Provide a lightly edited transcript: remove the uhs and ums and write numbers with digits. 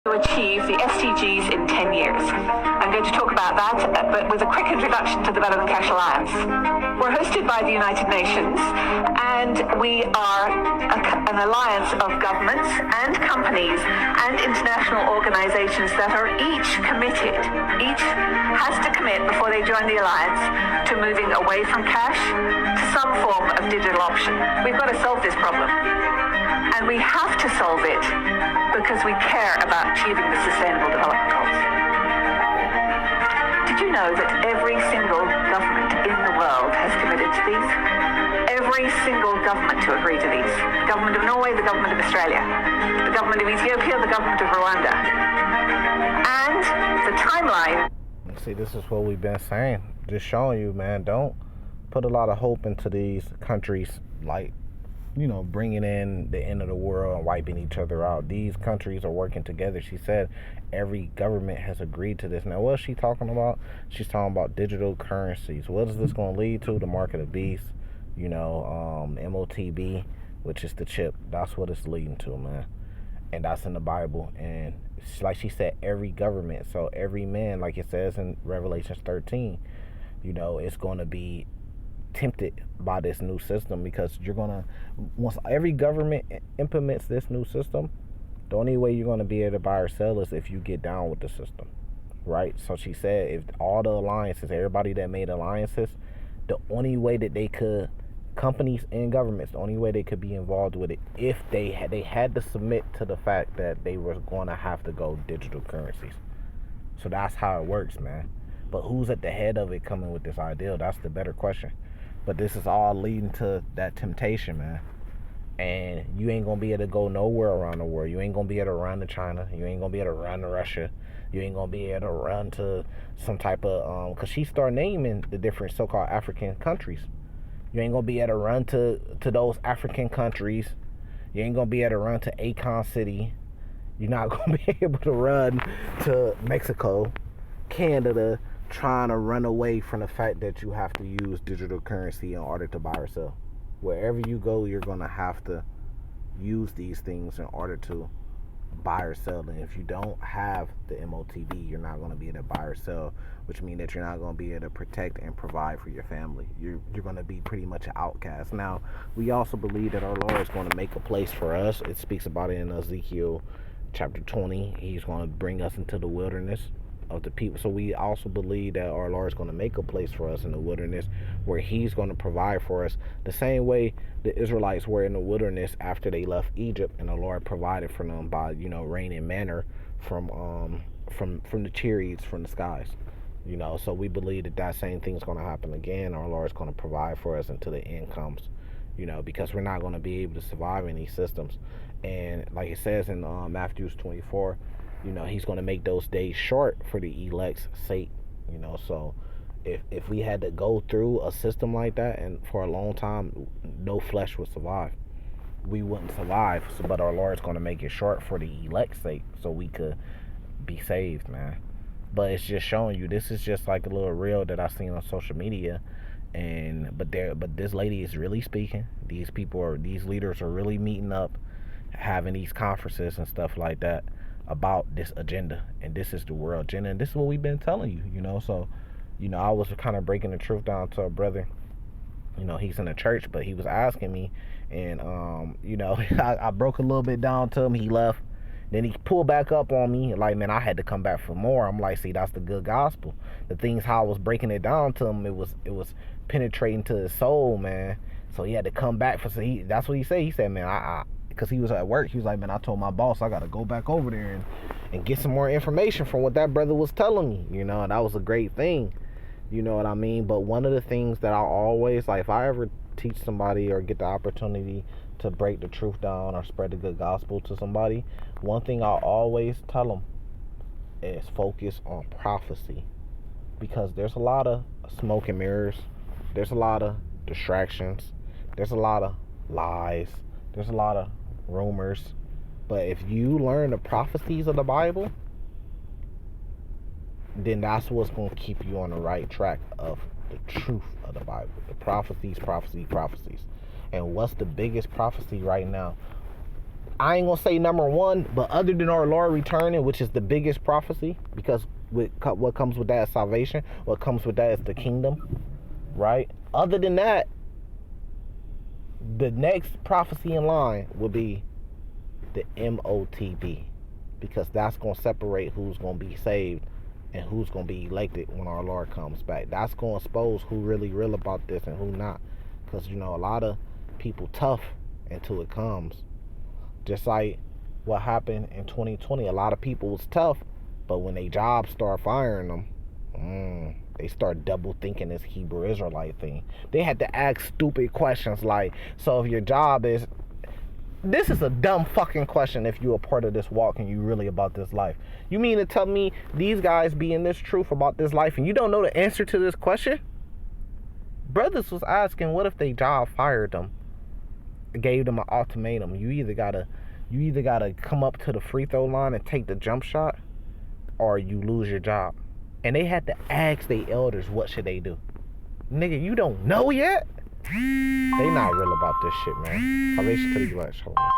to achieve the SDGs in 10 years. I'm going to talk about that, but with a quick introduction to the Development Cash Alliance. We're hosted by the United Nations, and we are an alliance of governments and companies and international organizations that are each committed, each has to commit before they join the alliance to moving away from cash to some form of digital option. We've got to solve this problem. And we have to solve it because we care about achieving the Sustainable Development Goals. Did you know that every single government in the world has committed to these? Every single government to agree to these. The government of Norway, the government of Australia, the government of Ethiopia, the government of Rwanda. And the timeline. See, this is what we've been saying. Just showing you, man, don't put a lot of hope into these countries like, you know, bringing in the end of the world and wiping each other out. These countries are working together. She said every government has agreed to this. Now, what is she talking about? She's talking about digital currencies. What is this going to lead to? The mark of the beast, you know, MOTB, which is the chip. That's what it's leading to, man. And that's in the Bible. And like she said, every government, so every man, like it says in Revelation 13, you know, it's going to be tempted by this new system, because you're gonna, once every government implements this new system, the only way you're gonna be able to buy or sell is if you get down with the system, right? So she said if all the alliances, everybody that made alliances, the only way that they could, companies and governments, the only way they could be involved with it, if they had to submit to the fact that they were going to have to go digital currencies. So that's how it works, man. But who's at the head of it coming with this ideal? That's the better question. But this is all leading to that temptation, man. And you ain't going to be able to go nowhere around the world. You ain't going to be able to run to China. You ain't going to be able to run to Russia. You ain't going to be able to run to some type of, because she started naming the different so-called African countries. You ain't going to be able to run to those African countries. You ain't going to be able to run to Akon City. You're not going to be able to run to Mexico, Canada, trying to run away from the fact that you have to use digital currency in order to buy or sell. Wherever you go, you're going to have to use these things in order to buy or sell. And if you don't have the MOTB, you're not going to be able to buy or sell, which means that you're not going to be able to protect and provide for your family. You're going to be pretty much an outcast. Now, we also believe that our Lord is going to make a place for us. It speaks about it in Ezekiel chapter 20. He's going to bring us into the wilderness of the people. So we also believe that our Lord is going to make a place for us in the wilderness where he's going to provide for us the same way the Israelites were in the wilderness after they left Egypt, and the Lord provided for them by, you know, rain and manna from the chariots from the skies, you know. So we believe that same thing is going to happen again. Our Lord is going to provide for us until the end comes, you know, because we're not going to be able to survive in these systems. And like it says in Matthew 24, you know, he's going to make those days short for the elect's sake, you know. So if we had to go through a system like that and for a long time, no flesh would survive. We wouldn't survive. So, but our Lord's going to make it short for the elect's sake so we could be saved, man. But it's just showing you, this is just like a little reel that I seen on social media. But this lady is really speaking. These leaders are really meeting up, having these conferences and stuff like that about this agenda, and this is the world agenda, and this is what we've been telling you, you know. So, you know, I was kind of breaking the truth down to a brother, you know, he's in a church, but he was asking me, and you know, I broke a little bit down to him. He left, then he pulled back up on me like, man, I had to come back for more. I'm like, see, that's the good gospel. The things how I was breaking it down to him, it was penetrating to his soul, man. So he had to come back that's what he said. He said, man, because he was at work, he was like, man, I told my boss I got to go back over there and get some more information from what that brother was telling me, you know. And that was a great thing, you know what I mean. But one of the things that I always, like, if I ever teach somebody or get the opportunity to break the truth down or spread the good gospel to somebody, one thing I always tell them is focus on prophecy, because there's a lot of smoke and mirrors, there's a lot of distractions, there's a lot of lies, there's a lot of rumors. But if you learn the prophecies of the Bible, then that's what's going to keep you on the right track of the truth of the Bible. The prophecies. And what's the biggest prophecy right now? I ain't gonna say number one, but other than our Lord returning, which is the biggest prophecy, because what comes with that is salvation. What comes with that is the kingdom, right? Other than that, the next prophecy in line will be the MOTB, because that's gonna separate who's gonna be saved and who's gonna be elected when our Lord comes back. That's gonna expose who really real about this and who not, because you know a lot of people tough until it comes. Just like what happened in 2020, a lot of people was tough, but when they jobs start firing them, they start double thinking this Hebrew Israelite thing. They had to ask stupid questions like, so if your job is, this is a dumb fucking question if you a part of this walk and you really about this life. You mean to tell me these guys be in this truth about this life and you don't know the answer to this question? Brothers was asking, what if they job fired them? Gave them an ultimatum. You either gotta come up to the free throw line and take the jump shot, or you lose your job. And they had to ask their elders, what should they do? Nigga, you don't know yet? They not real about this shit, man. Salvation to the elect. Hold on.